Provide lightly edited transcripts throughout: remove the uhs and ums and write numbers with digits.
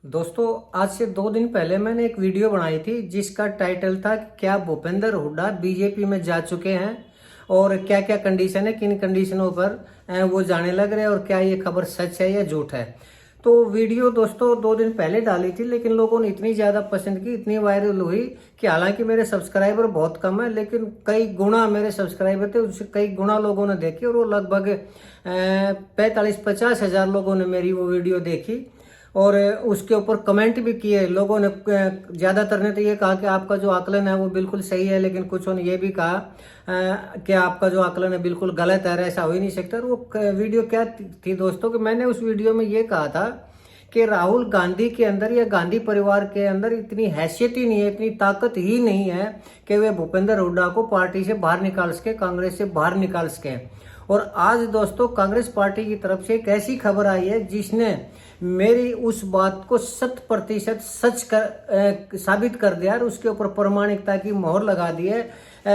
दोस्तों, आज से 2 दिन पहले मैंने एक वीडियो बनाई थी जिसका टाइटल था कि क्या भूपेंद्र हुड्डा बीजेपी में जा चुके हैं और क्या क्या कंडीशन है, किन कंडीशनों पर वो जाने लग रहे हैं और क्या ये खबर सच है या झूठ है। तो वीडियो दोस्तों 2 दिन पहले डाली थी, लेकिन लोगों ने इतनी ज़्यादा पसंद की, इतनी वायरल हुई कि हालांकि मेरे सब्सक्राइबर बहुत कम है, लेकिन कई गुना मेरे सब्सक्राइबर थे, उससे कई गुना लोगों ने देखी और वो लगभग 45-50 हज़ार लोगों ने मेरी वो वीडियो देखी और उसके ऊपर कमेंट भी किए लोगों ने। ज़्यादातर ने तो ये कहा कि आपका जो आकलन है वो बिल्कुल सही है, लेकिन कुछों ने ये भी कहा कि आपका जो आकलन है बिल्कुल गलत है, ऐसा हो ही नहीं सकता। और वो वीडियो क्या थी दोस्तों कि मैंने उस वीडियो में ये कहा था कि राहुल गांधी के अंदर या गांधी परिवार के अंदर इतनी हैसियत ही नहीं है, इतनी ताकत ही नहीं है कि वे भूपेंद्र हुड्डा को पार्टी से बाहर निकाल सके, कांग्रेस से बाहर निकाल सके। और आज दोस्तों कांग्रेस पार्टी की तरफ से एक ऐसी खबर आई है जिसने मेरी उस बात को 100% सच साबित कर दिया और उसके ऊपर प्रमाणिकता की मोहर लगा दी है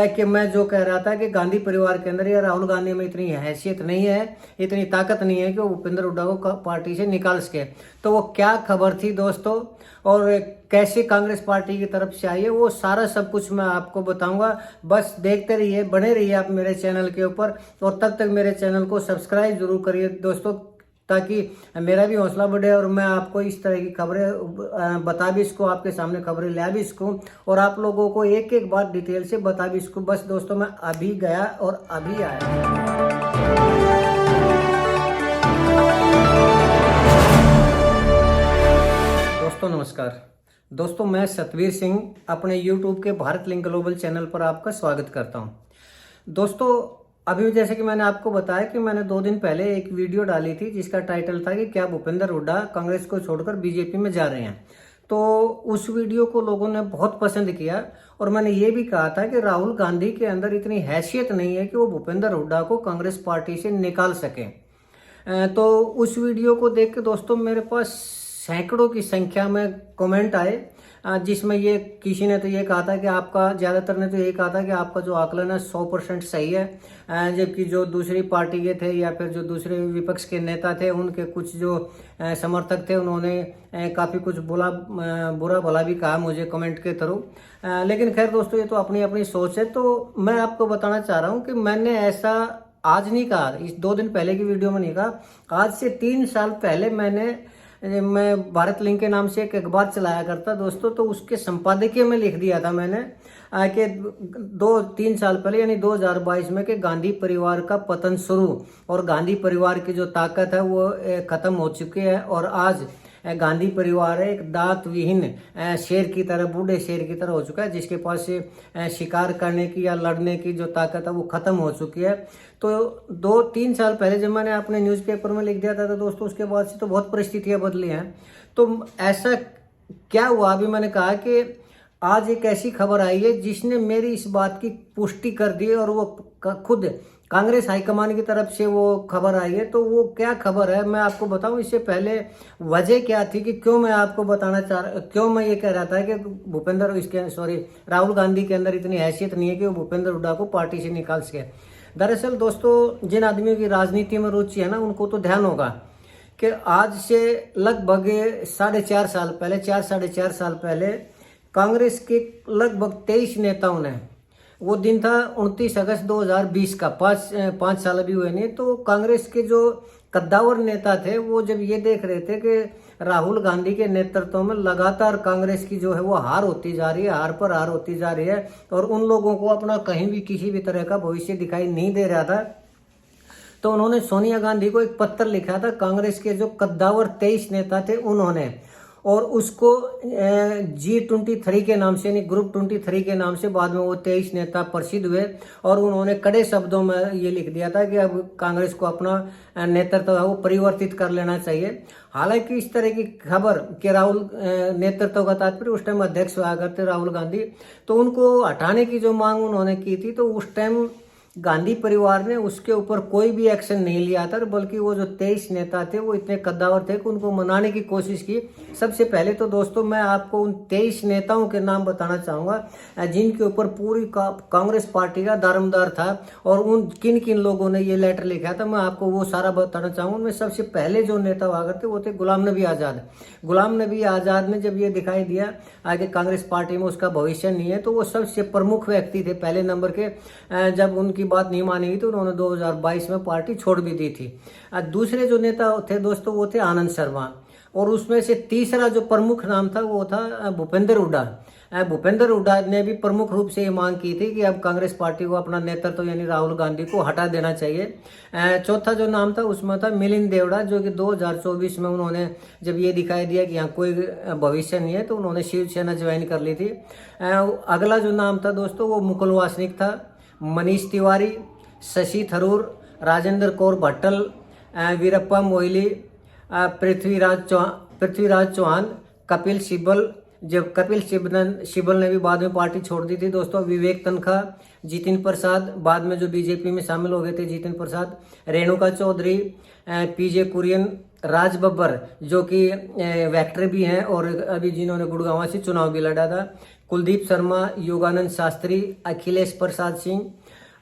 कि मैं जो कह रहा था कि गांधी परिवार के अंदर या राहुल गांधी में इतनी हैसियत नहीं है, इतनी ताकत नहीं है कि वो भूपेंद्र हुड्डा को पार्टी से निकाल सके। तो वो क्या खबर थी दोस्तों और कैसे कांग्रेस पार्टी की तरफ से आई है, वो सारा सब कुछ मैं आपको बताऊंगा। बस देखते रहिए, बने रहिए आप मेरे चैनल के ऊपर और तब तक मेरे चैनल को सब्सक्राइब जरूर करिए दोस्तों, ताकि मेरा भी हौसला बढ़े और मैं आपको इस तरह की खबरें बता भी सकूँ, आपके सामने खबरें ला भी सकूँ और आप लोगों को एक एक बात डिटेल से बता भी सकूँ। बस दोस्तों मैं अभी गया और अभी आया। दोस्तों नमस्कार। दोस्तों मैं सतवीर सिंह अपने YouTube के भारत लिंक ग्लोबल चैनल पर आपका स्वागत करता हूं। दोस्तों अभी जैसे कि मैंने आपको बताया कि मैंने 2 दिन पहले एक वीडियो डाली थी जिसका टाइटल था कि क्या भूपेंद्र हुड्डा कांग्रेस को छोड़कर बीजेपी में जा रहे हैं। तो उस वीडियो को लोगों ने बहुत पसंद किया और मैंने ये भी कहा था कि राहुल गांधी के अंदर इतनी हैसियत नहीं है कि वो भूपेंद्र हुड्डा को कांग्रेस पार्टी से निकाल सके। तो उस वीडियो को देख के दोस्तों मेरे पास सैकड़ों की संख्या में कमेंट आए, जिसमें ये किसी ने तो ये कहा था कि आपका, ज़्यादातर ने तो ये कहा था कि आपका जो आकलन है 100% सही है, जबकि जो दूसरी पार्टी के थे या फिर जो दूसरे विपक्ष के नेता थे उनके कुछ जो समर्थक थे उन्होंने काफ़ी कुछ बुरा भला भी कहा मुझे कमेंट के थ्रू। लेकिन खैर दोस्तों ये तो अपनी अपनी सोच है। तो मैं आपको बताना चाह रहा हूँ कि मैंने ऐसा आज नहीं कहा, इस 2 दिन पहले की वीडियो में नहीं कहा, आज से 3 साल पहले मैं भारत लिंक के नाम से एक अखबार चलाया करता दोस्तों। तो उसके संपादकीय में लिख दिया था मैंने कि 2-3 साल पहले यानी 2022 में कि गांधी परिवार का पतन शुरू और गांधी परिवार की जो ताकत है वो खत्म हो चुकी है और आज गांधी परिवार है एक दांत विहीन शेर की तरह, बूढ़े शेर की तरह हो चुका है, जिसके पास शिकार करने की या लड़ने की जो ताकत है वो खत्म हो चुकी है। तो 2-3 साल पहले जब मैंने अपने न्यूज़पेपर में लिख दिया था तो दोस्तों उसके बाद से तो बहुत परिस्थितियां बदली हैं। तो ऐसा क्या हुआ, अभी मैंने कहा कि आज एक ऐसी खबर आई है जिसने मेरी इस बात की पुष्टि कर दी और वो खुद कांग्रेस हाईकमान की तरफ से वो खबर आई है। तो वो क्या खबर है मैं आपको बताऊं। इससे पहले वजह क्या थी कि क्यों मैं आपको क्यों मैं ये कह रहा था कि राहुल गांधी के अंदर इतनी हैसियत नहीं है कि वो भूपेंद्र हुड्डा को पार्टी से निकाल सके। दरअसल दोस्तों जिन आदमियों की राजनीति में रुचि है ना, उनको तो ध्यान होगा कि आज से लगभग 4.5 साल पहले कांग्रेस के लगभग 23 नेताओं ने, वो दिन था 29 अगस्त 2020 का, 5 साल अभी हुए नहीं, तो कांग्रेस के जो कद्दावर नेता थे वो जब ये देख रहे थे कि राहुल गांधी के नेतृत्व में लगातार कांग्रेस की जो है वो हार होती जा रही है, हार पर हार होती जा रही है और उन लोगों को अपना कहीं भी किसी भी तरह का भविष्य दिखाई नहीं दे रहा था, तो उन्होंने सोनिया गांधी को एक पत्र लिखा था। कांग्रेस के जो कद्दावर 23 नेता थे उन्होंने, और उसको G23 के नाम से यानी ग्रुप 23 के नाम से बाद में वो 23 नेता प्रसिद्ध हुए और उन्होंने कड़े शब्दों में ये लिख दिया था कि अब कांग्रेस को अपना नेतृत्व वो परिवर्तित कर लेना चाहिए। हालांकि इस तरह की खबर कि राहुल नेतृत्व का तात्पर्य, उस टाइम अध्यक्ष हुआ करते राहुल गांधी, तो उनको हटाने की जो मांग उन्होंने की थी, तो उस टाइम गांधी परिवार ने उसके ऊपर कोई भी एक्शन नहीं लिया था, बल्कि वो जो 23 नेता थे वो इतने कद्दावर थे कि उनको मनाने की कोशिश की। सबसे पहले तो दोस्तों मैं आपको उन 23 नेताओं के नाम बताना चाहूँगा जिनके ऊपर पूरी कांग्रेस पार्टी का दारोमदार था और उन किन किन लोगों ने ये लेटर लिखा था, मैं आपको वो सारा बताना चाहूँगा। उनमें सबसे पहले जो नेता हुआ करते वो थे गुलाम नबी आज़ाद। गुलाम नबी आज़ाद ने जब ये दिखाई दिया आगे कांग्रेस पार्टी में उसका भविष्य नहीं है, तो वो सबसे प्रमुख व्यक्ति थे पहले नंबर के। जब उनकी बात नहीं मानी गई तो उन्होंने 2022 में पार्टी छोड़ भी दी थी। दूसरे जो नेता थे दोस्तों वो थे आनंद शर्मा, और उसमें से तीसरा जो प्रमुख नाम था वो था भूपेंद्र हुड्डा। भूपेंद्र हुड्डा ने भी प्रमुख रूप से ये मांग की थी कि अब कांग्रेस पार्टी को अपना नेतृत्व यानी राहुल गांधी को हटा देना चाहिए। चौथा जो नाम था उसमें था मिलिंद देवड़ा, जो कि 2024 में उन्होंने जब ये दिखाई दिया कि यहाँ कोई भविष्य नहीं है तो उन्होंने शिवसेना ज्वाइन कर ली थी। अगला जो नाम था दोस्तों वो मुकुल वासनिक था, मनीष तिवारी, शशि थरूर, राजेंद्र कौर भट्टल, वीरप्पा मोइली, पृथ्वीराज चौहान, कपिल सिब्बल। जब कपिल सिब्बल ने भी बाद में पार्टी छोड़ दी थी दोस्तों, विवेक तनखा, जितिन प्रसाद, बाद में जो बीजेपी में शामिल हो गए थे जितिन प्रसाद, रेणुका चौधरी, पीजे कुरियन, राज बब्बर जो कि वेक्टर भी हैं और अभी जिन्होंने गुड़गांव से चुनाव भी लड़ा था, कुलदीप शर्मा, योगानंद शास्त्री, अखिलेश प्रसाद सिंह,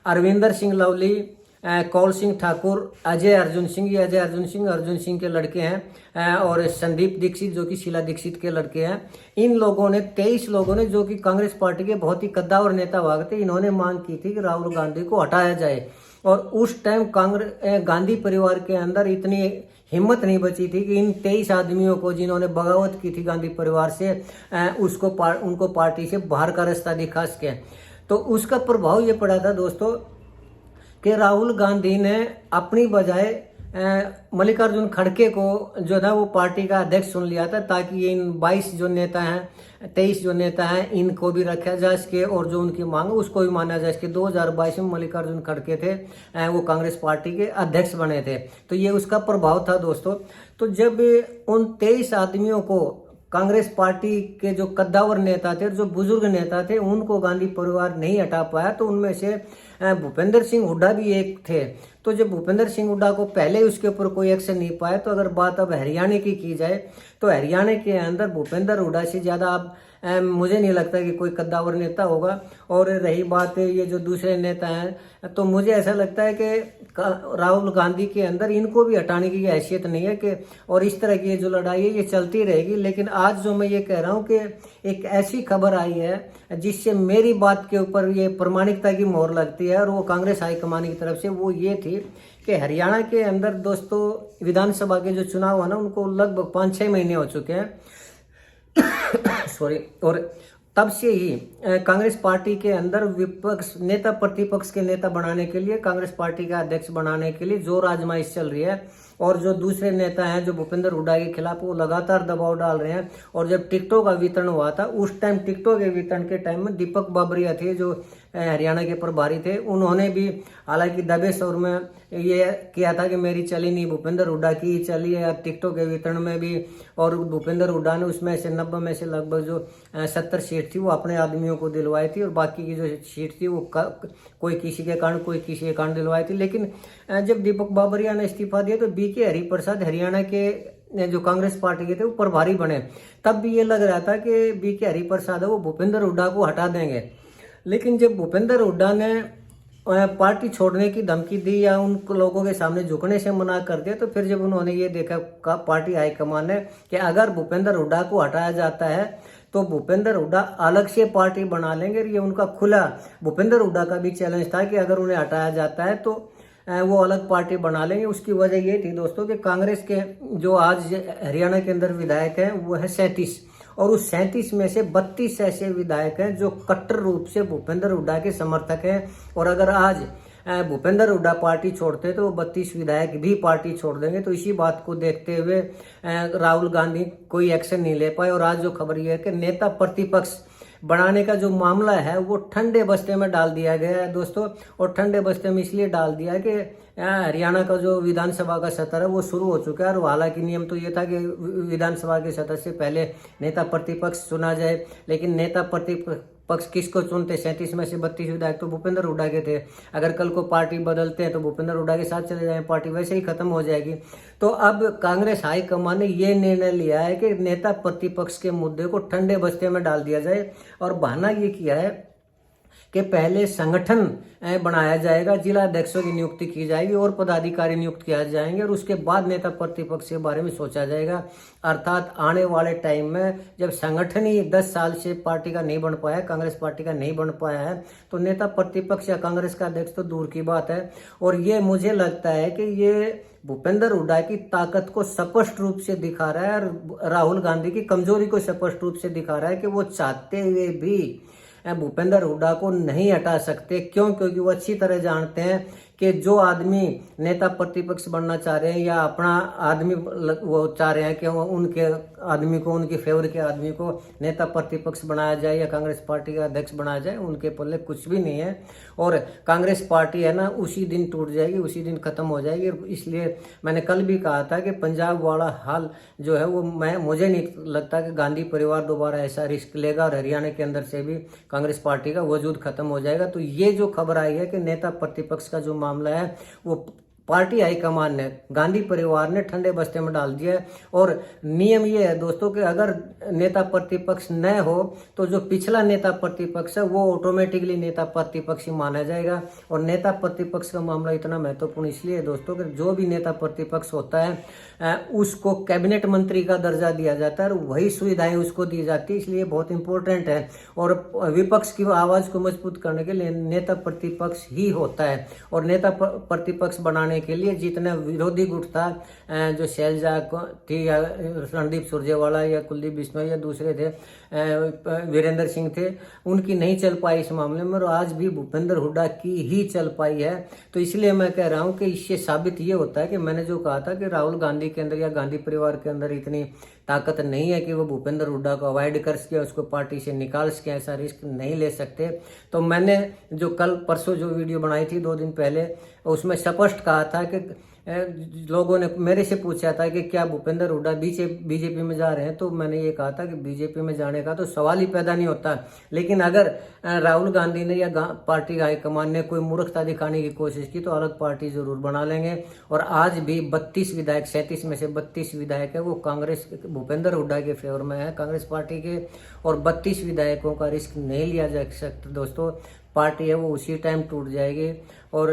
अरविंदर सिंह लवली, कौल सिंह ठाकुर, अजय अर्जुन सिंह, ये अजय अर्जुन सिंह के लड़के हैं, और संदीप दीक्षित जो कि शीला दीक्षित के लड़के हैं। इन लोगों ने 23 लोगों ने, जो कि कांग्रेस पार्टी के बहुत ही कद्दावर नेता हुआ थे, इन्होंने मांग की थी कि राहुल गांधी को हटाया जाए। और उस टाइम गांधी परिवार के अंदर इतनी हिम्मत नहीं बची थी कि इन 23 आदमियों को जिन्होंने बगावत की थी गांधी परिवार से, उनको पार्टी से बाहर का रास्ता दिखा सके। तो उसका प्रभाव ये पड़ा था दोस्तों कि राहुल गांधी ने अपनी बजाय मल्लिकार्जुन खड़गे को जो था वो पार्टी का अध्यक्ष चुन लिया था, ताकि ये इन 22 जो नेता हैं, 23 जो नेता हैं, इनको भी रखा जा सके और जो उनकी मांग है उसको भी माना जा सके। 2022 में मल्लिकार्जुन खड़गे थे, वो कांग्रेस पार्टी के अध्यक्ष बने थे, तो ये उसका प्रभाव था दोस्तों। तो जब उन 23 आदमियों को कांग्रेस पार्टी के जो कद्दावर नेता थे, जो बुजुर्ग नेता थे, उनको गांधी परिवार नहीं हटा पाया, तो उनमें से भूपेंद्र सिंह हुड्डा भी एक थे। तो जब भूपेंद्र सिंह हुड्डा को पहले उसके ऊपर कोई एक्शन नहीं पाया, तो अगर बात अब हरियाणा की जाए तो हरियाणा के अंदर भूपेंद्र हुड्डा से ज़्यादा अब मुझे नहीं लगता कि कोई कद्दावर नेता होगा। और रही बात ये जो दूसरे नेता हैं, तो मुझे ऐसा लगता है कि राहुल गांधी के अंदर इनको भी हटाने की हैसियत नहीं है कि, और इस तरह की ये जो लड़ाई है ये चलती रहेगी। लेकिन आज जो मैं ये कह रहा हूँ कि एक ऐसी खबर आई है जिससे मेरी बात के ऊपर ये प्रमाणिकता की मोहर लगती है, और वो कांग्रेस हाईकमान की तरफ से, वो ये थी कि हरियाणा के अंदर दोस्तों विधानसभा के जो चुनाव है ना, उनको लगभग 5-6 महीने हो चुके हैं सॉरी। और तब से ही कांग्रेस पार्टी के अंदर विपक्ष नेता प्रतिपक्ष के नेता बनाने के लिए, कांग्रेस पार्टी का अध्यक्ष बनाने के लिए जोर आजमाइश चल रही है। और जो दूसरे नेता हैं जो भूपेंद्र हुड्डा के खिलाफ, वो लगातार दबाव डाल रहे हैं। और जब टिकटों का वितरण हुआ था, उस टाइम टिकटों के वितरण के टाइम में दीपक बाबरिया थे जो हरियाणा के प्रभारी थे, उन्होंने भी हालांकि दबे स्वर में ये किया था कि मेरी चली नहीं, भूपेंद्र हुड्डा की चली है टिकटों के वितरण में भी। और भूपेंद्र हुड्डा ने उसमें से 90 में से लगभग जो 70 सीट थी वो अपने आदमियों को दिलवाई थी, और बाकी की जो सीट थी वो कोई किसी के कारण, कोई किसी के कारण दिलवाई थी। लेकिन जब दीपक बाबरिया ने इस्तीफा दिया तो बीके हरिप्रसाद हरियाणा के जो कांग्रेस पार्टी के थे वो प्रभारी बने। तब भी ये लग रहा था कि बीके हरिप्रसाद है वो भूपेंद्र हुड्डा को हटा देंगे। लेकिन जब भूपेंद्र हुड्डा ने पार्टी छोड़ने की धमकी दी या उन लोगों के सामने झुकने से मना कर दिया, तो फिर जब उन्होंने ये देखा पार्टी हाईकमान ने कि अगर भूपेंद्र हुड्डा को हटाया जाता है तो भूपेंद्र हुड्डा अलग से पार्टी बना लेंगे। ये उनका खुला भूपेंद्र हुड्डा का भी चैलेंज था कि अगर उन्हें हटाया जाता है तो वो अलग पार्टी बना लेंगे। उसकी वजह ये थी दोस्तों कि कांग्रेस के जो आज हरियाणा के अंदर विधायक हैं वो है 37, और उस 37 में से 32 ऐसे विधायक हैं जो कट्टर रूप से भूपेंद्र हुड्डा के समर्थक हैं। और अगर आज भूपेंद्र हुड्डा पार्टी छोड़ते तो वो 32 विधायक भी पार्टी छोड़ देंगे। तो इसी बात को देखते हुए राहुल गांधी कोई एक्शन नहीं ले पाए। और आज जो खबर ये है कि नेता प्रतिपक्ष बनाने का जो मामला है वो ठंडे बस्ते में डाल दिया गया है दोस्तों। और ठंडे बस्ते में इसलिए डाल दिया है कि हरियाणा का जो विधानसभा का सत्र है वो शुरू हो चुका है। और हालांकि नियम तो ये था कि विधानसभा के सत्र से पहले नेता प्रतिपक्ष चुना जाए, लेकिन नेता पक्ष किसको चुनते, 37 में से 32 विधायक तो भूपेंद्र हुड्डा के थे। अगर कल को पार्टी बदलते हैं तो भूपेंद्र हुड्डा के साथ चले जाएं, पार्टी वैसे ही खत्म हो जाएगी। तो अब कांग्रेस हाईकमान ने ये निर्णय लिया है कि नेता प्रतिपक्ष के मुद्दे को ठंडे बस्ते में डाल दिया जाए, और बहाना ये किया है कि पहले संगठन बनाया जाएगा, जिला अध्यक्षों की नियुक्ति की जाएगी और पदाधिकारी नियुक्त किया जाएंगे, और उसके बाद नेता प्रतिपक्ष के बारे में सोचा जाएगा। अर्थात आने वाले टाइम में जब संगठन ही 10 साल से पार्टी का नहीं बन पाया, कांग्रेस पार्टी का नहीं बन पाया है, तो नेता प्रतिपक्ष या कांग्रेस का अध्यक्ष तो दूर की बात है। और ये मुझे लगता है कि ये भूपेंद्र हुड्डा की ताकत को स्पष्ट रूप से दिखा रहा है, और राहुल गांधी की कमजोरी को स्पष्ट रूप से दिखा रहा है कि वो चाहते हुए भी भूपेंद्र हुड्डा को नहीं हटा सकते। क्यों? क्योंकि वो अच्छी तरह जानते हैं कि जो आदमी नेता प्रतिपक्ष बनना चाह रहे हैं या अपना आदमी वो चाह रहे हैं कि उनके आदमी को, उनके फेवर के आदमी को नेता प्रतिपक्ष बनाया जाए या कांग्रेस पार्टी का अध्यक्ष बनाया जाए, उनके पल्ले कुछ भी नहीं है। और कांग्रेस पार्टी है ना, उसी दिन टूट जाएगी, उसी दिन खत्म हो जाएगी। इसलिए मैंने कल भी कहा था कि पंजाब वाला हाल जो है वो मुझे नहीं लगता कि गांधी परिवार दोबारा ऐसा रिस्क लेगा, और हरियाणा के अंदर से भी कांग्रेस पार्टी का वजूद खत्म हो जाएगा। तो ये जो खबर आई है कि नेता प्रतिपक्ष का जो मामला है वो पार्टी हाईकमान ने, गांधी परिवार ने ठंडे बस्ते में डाल दिया है। और नियम ये है दोस्तों कि अगर नेता प्रतिपक्ष न हो तो जो पिछला नेता प्रतिपक्ष है वो ऑटोमेटिकली नेता प्रतिपक्ष ही माना जाएगा। और नेता प्रतिपक्ष का मामला इतना महत्वपूर्ण इसलिए है दोस्तों कि जो भी नेता प्रतिपक्ष होता है उसको कैबिनेट मंत्री का दर्जा दिया जाता है, और वही सुविधाएं उसको दी जाती है, इसलिए बहुत इंपॉर्टेंट है। और विपक्ष की आवाज को मजबूत करने के लिए नेता प्रतिपक्ष ही होता है। और नेता प्रतिपक्ष बनाने के लिए जितने विरोधी गुट था, जो शैलजा थी या रणदीप सुरजेवाला या कुलदीप बिश्नोई या दूसरे थे, वीरेंद्र सिंह थे, उनकी नहीं चल पाई इस मामले में, और आज भी भूपेंद्र हुड्डा की ही चल पाई है। तो इसलिए मैं कह रहा हूं कि इससे साबित ये होता है कि मैंने जो कहा था कि राहुल गांधी के अंदर या गांधी परिवार के अंदर इतनी ताकत नहीं है कि वो भूपेंद्र हुड्डा को अवॉइड कर सके, उसको पार्टी से निकाल सके, ऐसा रिस्क नहीं ले सकते। तो मैंने जो कल परसों जो वीडियो बनाई थी 2 दिन पहले, उसमें स्पष्ट कहा था कि लोगों ने मेरे से पूछा था कि क्या भूपेंद्र हुड्डा बीजेपी में जा रहे हैं, तो मैंने ये कहा था कि बीजेपी में जाने का तो सवाल ही पैदा नहीं होता। लेकिन अगर राहुल गांधी ने या पार्टी हाईकमान ने कोई मूर्खता दिखाने की कोशिश की तो अलग पार्टी जरूर बना लेंगे। और आज भी 32 विधायक, 37 में से 32 विधायक है वो कांग्रेस, भूपेंद्र हुड्डा के फेवर में है, कांग्रेस पार्टी के। और 32 विधायकों का रिस्क नहीं लिया जा सकता दोस्तों। पार्टी है वो उसी टाइम टूट जाएगी। और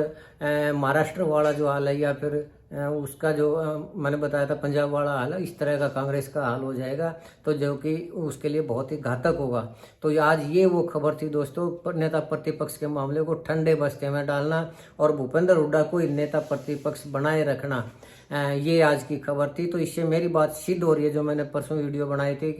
महाराष्ट्र वाला जो हाल है या फिर उसका जो मैंने बताया था पंजाब वाला हाल है, इस तरह का कांग्रेस का हाल हो जाएगा, तो जो कि उसके लिए बहुत ही घातक होगा। तो आज ये वो खबर थी दोस्तों, नेता प्रतिपक्ष के मामले को ठंडे बस्ते में डालना और भूपेंद्र हुड्डा को नेता प्रतिपक्ष बनाए रखना, ये आज की खबर थी। तो इससे मेरी बात सिद्ध हो रही है, जो मैंने परसों वीडियो बनाई थी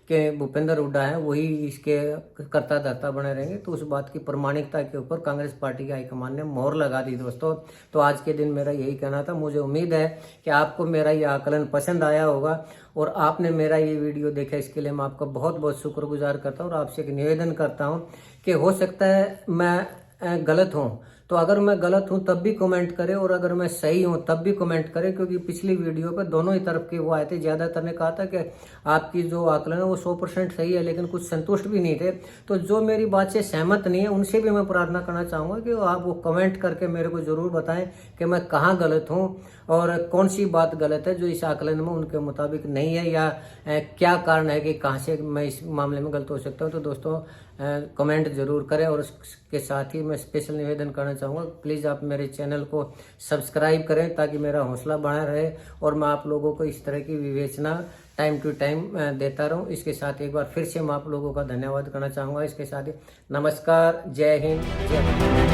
कि भूपेंद्र हुड्डा है वही इसके कर्ता धर्ता बने रहेंगे, तो उस बात की प्रमाणिकता के ऊपर कांग्रेस पार्टी के हाईकमान ने मोहर लगा दी दोस्तों। तो आज के दिन मेरा यही कहना था। मुझे उम्मीद है कि आपको मेरा ये आकलन पसंद आया होगा और आपने मेरा ये वीडियो देखा, इसके लिए मैं आपका बहुत बहुत शुक्रगुजार करता हूँ। और आपसे एक निवेदन करता हूँ कि हो सकता है मैं गलत हूँ, तो अगर मैं गलत हूं तब भी कमेंट करें, और अगर मैं सही हूं तब भी कमेंट करें, क्योंकि पिछली वीडियो पे दोनों ही तरफ के वो आए थे। ज़्यादातर ने कहा था कि आपकी जो आकलन है वो 100% सही है, लेकिन कुछ संतुष्ट भी नहीं थे। तो जो मेरी बात से सहमत नहीं है उनसे भी मैं प्रार्थना करना चाहूँगा कि आप वो कमेंट करके मेरे को ज़रूर बताएं कि मैं कहाँ गलत हूँ और कौन सी बात गलत है जो इस आकलन में उनके मुताबिक नहीं है, या क्या कारण है कि कहाँ से मैं इस मामले में गलत हो सकता हूँ। तो दोस्तों कमेंट जरूर करें। और उसके साथ ही मैं स्पेशल निवेदन करना चाहूँगा, प्लीज़ आप मेरे चैनल को सब्सक्राइब करें ताकि मेरा हौसला बना रहे और मैं आप लोगों को इस तरह की विवेचना टाइम टू टाइम देता रहूं। इसके साथ एक बार फिर से मैं आप लोगों का धन्यवाद करना चाहूँगा। इसके साथ ही नमस्कार, जय हिंद, जय भारत।